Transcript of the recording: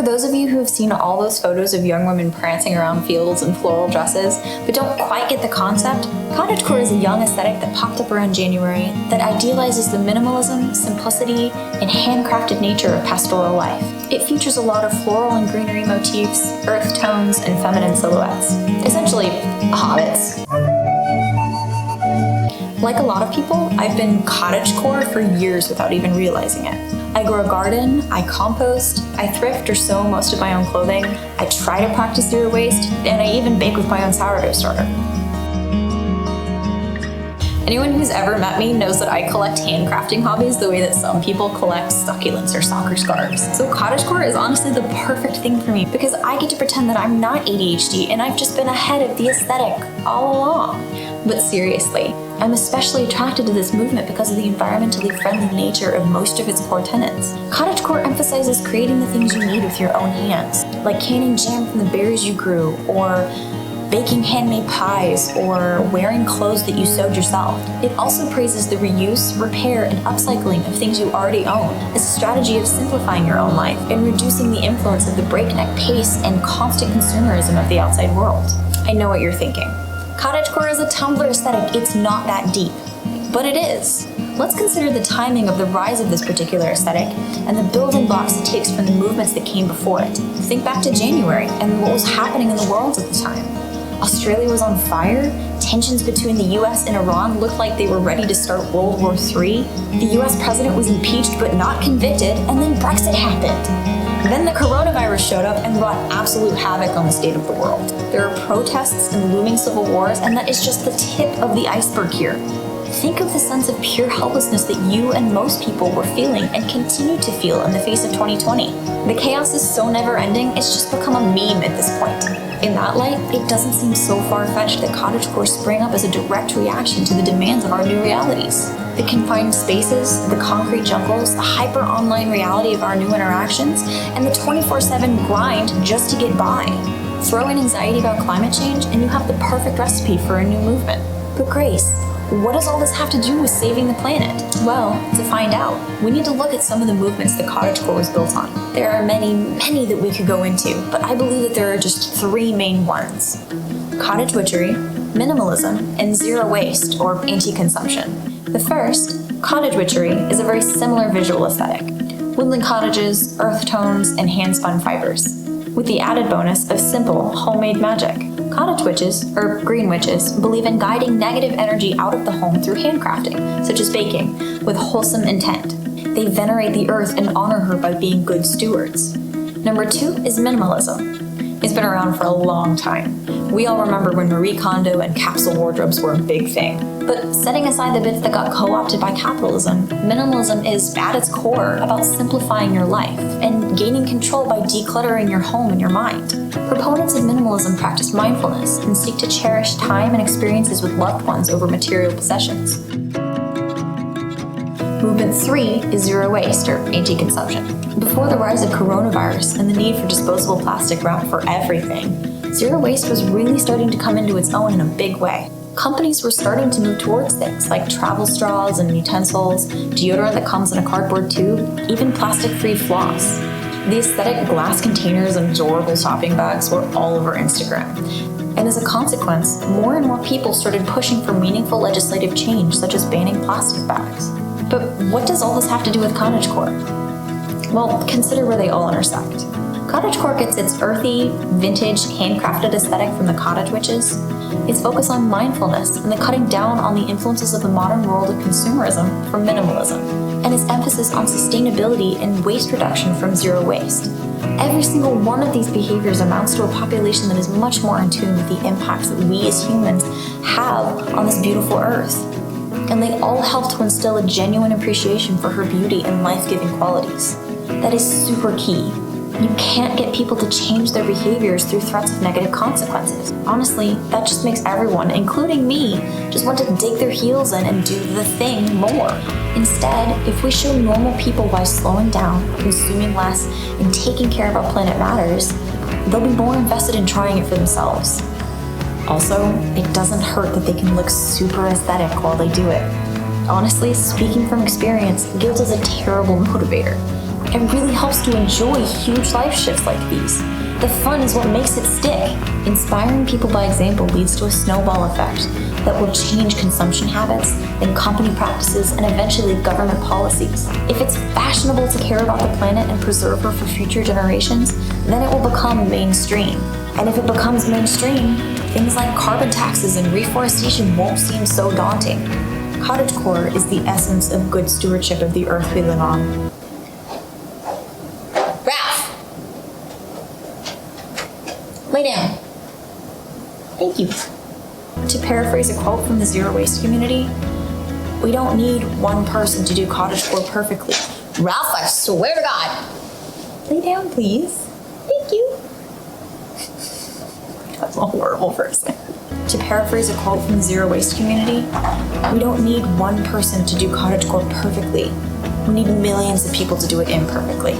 those of you who have seen all those photos of young women prancing around fields in floral dresses, but don't quite get the concept, cottagecore is a young aesthetic that popped up around January that idealizes the minimalism, simplicity, and handcrafted nature of pastoral life. It features a lot of floral and greenery motifs, earth tones, and feminine silhouettes. Essentially, hobbits. Like a lot of people, I've been cottagecore for years without even realizing it. I grow a garden, I compost, I thrift or sew most of my own clothing, I try to practice zero waste, and I even bake with my own sourdough starter. Anyone who's ever met me knows that I collect handcrafting hobbies the way that some people collect succulents or soccer scarves. So cottagecore is honestly the perfect thing for me because I get to pretend that I'm not ADHD and I've just been ahead of the aesthetic all along. But seriously, I'm especially attracted to this movement because of the environmentally friendly nature of most of its core tenets. Cottagecore emphasizes creating the things you need with your own hands, like canning jam from the berries you grew, or baking handmade pies, or wearing clothes that you sewed yourself. It also praises the reuse, repair, and upcycling of things you already own as a strategy of simplifying your own life and reducing the influence of the breakneck pace and constant consumerism of the outside world. I know what you're thinking. Cottagecore is a Tumblr aesthetic, it's not that deep. But it is. Let's consider the timing of the rise of this particular aesthetic and the building blocks it takes from the movements that came before it. Think back to January and what was happening in the world at the time. Australia was on fire, tensions between the US and Iran looked like they were ready to start World War III, the US president was impeached but not convicted, and then Brexit happened. Then the coronavirus showed up and wrought absolute havoc on the state of the world. There are protests and looming civil wars, and that is just the tip of the iceberg here. Think of the sense of pure helplessness that you and most people were feeling and continue to feel in the face of 2020. The chaos is so never-ending, it's just become a meme at this point. In that light, it doesn't seem so far-fetched that cottagecore sprang up as a direct reaction to the demands of our new realities. The confined spaces, the concrete jungles, the hyper-online reality of our new interactions, and the 24/7 grind just to get by. Throw in anxiety about climate change, and you have the perfect recipe for a new movement. But Grace, what does all this have to do with saving the planet? Well, to find out, we need to look at some of the movements that cottagecore was built on. There are many, many that we could go into, but I believe that there are just three main ones: cottage witchery, minimalism, and zero waste, or anti-consumption. The first, cottage witchery, is a very similar visual aesthetic. Woodland cottages, earth tones, and hand-spun fibers, with the added bonus of simple, homemade magic. Cottage witches, or green witches, believe in guiding negative energy out of the home through handcrafting, such as baking, with wholesome intent. They venerate the earth and honor her by being good stewards. Number two is minimalism. It's been around for a long time. We all remember when Marie Kondo and capsule wardrobes were a big thing. But setting aside the bits that got co-opted by capitalism, minimalism is, at its core, about simplifying your life and gaining control by decluttering your home and your mind. Proponents of minimalism practice mindfulness and seek to cherish time and experiences with loved ones over material possessions. Movement 3 is zero waste, or anti-consumption. Before the rise of coronavirus and the need for disposable plastic around for everything, zero waste was really starting to come into its own in a big way. Companies were starting to move towards things like travel straws and utensils, deodorant that comes in a cardboard tube, even plastic-free floss. The aesthetic glass containers and adorable shopping bags were all over Instagram. And as a consequence, more and more people started pushing for meaningful legislative change, such as banning plastic bags. But what does all this have to do with cottagecore? Well, consider where they all intersect. Cottagecore gets its earthy, vintage, handcrafted aesthetic from the cottage witches, its focus on mindfulness and the cutting down on the influences of the modern world of consumerism from minimalism, and its emphasis on sustainability and waste reduction from zero waste. Every single one of these behaviors amounts to a population that is much more in tune with the impacts that we as humans have on this beautiful earth. And they all help to instill a genuine appreciation for her beauty and life-giving qualities. That is super key. You can't get people to change their behaviors through threats of negative consequences. Honestly, that just makes everyone, including me, just want to dig their heels in and do the thing more. Instead, if we show normal people why slowing down, consuming less, and taking care of our planet matters, they'll be more invested in trying it for themselves. Also, it doesn't hurt that they can look super aesthetic while they do it. Honestly, speaking from experience, guilt is a terrible motivator. It really helps to enjoy huge life shifts like these. The fun is what makes it stick. Inspiring people by example leads to a snowball effect that will change consumption habits, then company practices, and eventually government policies. If it's fashionable to care about the planet and preserve her for future generations, then it will become mainstream. And if it becomes mainstream, things like carbon taxes and reforestation won't seem so daunting. Cottagecore is the essence of good stewardship of the earth we live on. Ralph! Lay down. Thank you. To paraphrase a quote from the zero waste community, we don't need one person to do cottagecore perfectly. Ralph, I swear to God. Lay down, please. Thank you. That's a horrible person. To paraphrase a quote from the zero waste community, we don't need one person to do cottagecore perfectly. We need millions of people to do it imperfectly.